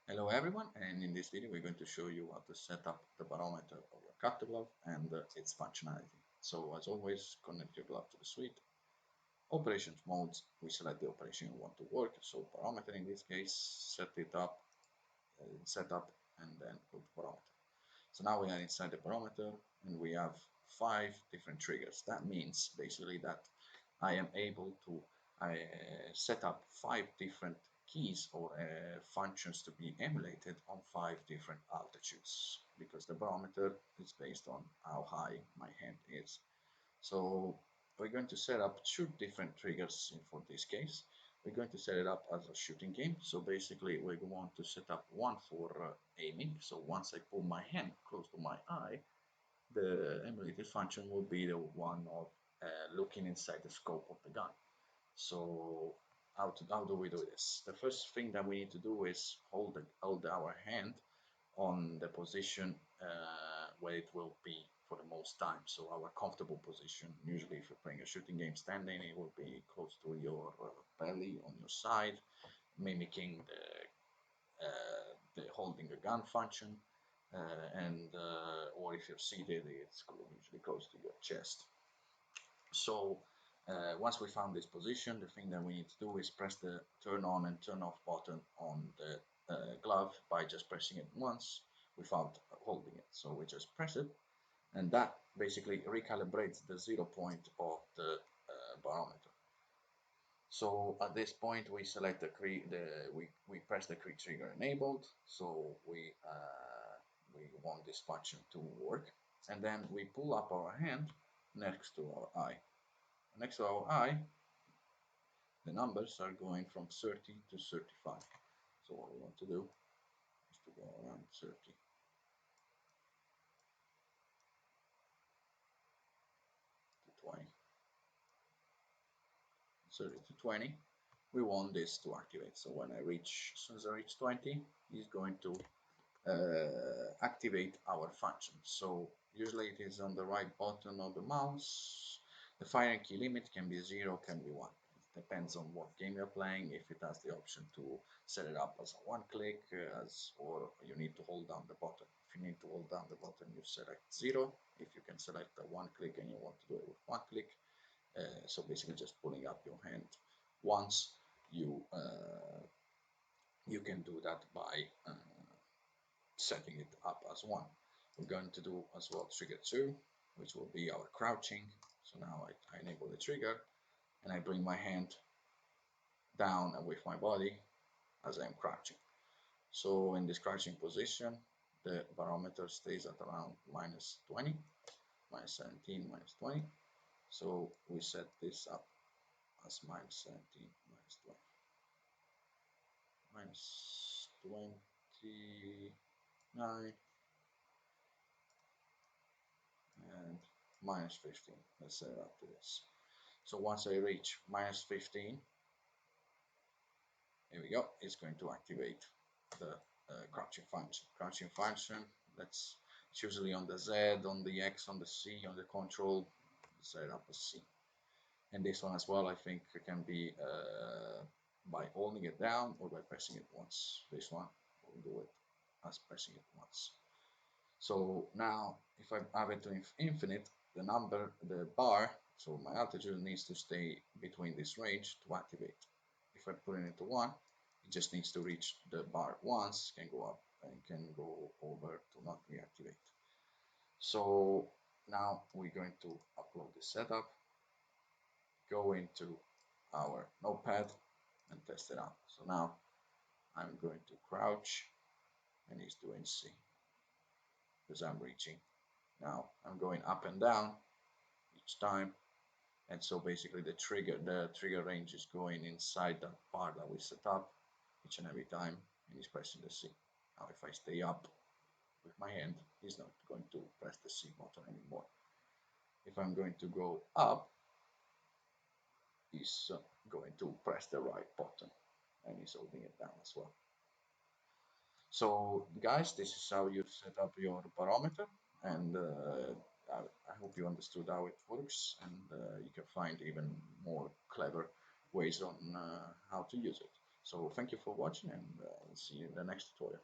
Hello everyone, and in this video we're going to show you how to set up the barometer of your CaptoGlove and its functionality. So as always, connect your glove to the suite. Operations modes, we select the operation you want to work. So barometer in this case, set up and then go to barometer. So now we are inside the barometer and we have 5 different triggers. That means basically that I am able to set up 5 different keys or functions to be emulated on 5 different altitudes because the barometer is based on how high my hand is. So we're going to set up 2 different triggers for this case. We're going to set it up as a shooting game. So basically we want to set up one for aiming. So once I pull my hand close to my eye, the emulated function will be the one of looking inside the scope of the gun. So how do we do this? The first thing that we need to do is hold our hand on the position where it will be for the most time. So our comfortable position, usually if you're playing a shooting game standing, it will be close to your belly on your side, mimicking the holding a gun function. Or if you're seated, it's usually close to your chest. So once we found this position, the thing that we need to do is press the turn on and turn off button on the glove by just pressing it once without holding it. So we just press it, and that basically recalibrates the 0 point of the barometer. So at this point we select we press the quick trigger enabled, so we want this function to work, and then we pull up our hand next to our eye. Next to our eye, the numbers are going from 30 to 35. So what we want to do is to go around 30 to 20. 30 to 20. We want this to activate. So when I reach, as soon as I reach 20, it's going to activate our function. So usually it is on the right button of the mouse. The firing key limit can be 0, can be 1. It depends on what game you're playing. If it has the option to set it up as a one click, or you need to hold down the button. If you need to hold down the button, you select 0. If you can select a one click and you want to do it with one click, so basically just pulling up your hand once, you can do that by setting it up as 1. We're going to do as well trigger 2, which will be our crouching. So now I enable the trigger and I bring my hand down with my body as I'm crouching. So in this crouching position, the barometer stays at around -20, -17, -20. So we set this up as -17, -20, -29, and -15. Let's set it up to this. So once I reach -15, here we go, it's going to activate the crouching function. Crouching function, it's usually on the Z, on the X, on the C, on the control, set it up as C. And this one as well, I think can be by holding it down or by pressing it once. This one will do it as pressing it once. So now if I have it to infinite, the bar, so my altitude needs to stay between this range to activate. If I put it into 1, it just needs to reach the bar once, can go up and can go over to not reactivate. So now we're going to upload the setup, go into our notepad and test it out. So now I'm going to crouch and he's doing C because I'm reaching. Now I'm going up and down each time, and so basically the trigger range is going inside that bar that we set up each and every time, and he's pressing the C. Now if I stay up with my hand, he's not going to press the C button anymore. If I'm going to go up, he's going to press the right button, and he's holding it down as well. So guys, this is how you set up your barometer, and I hope you understood how it works, and you can find even more clever ways on how to use it. So thank you for watching, and see you in the next tutorial.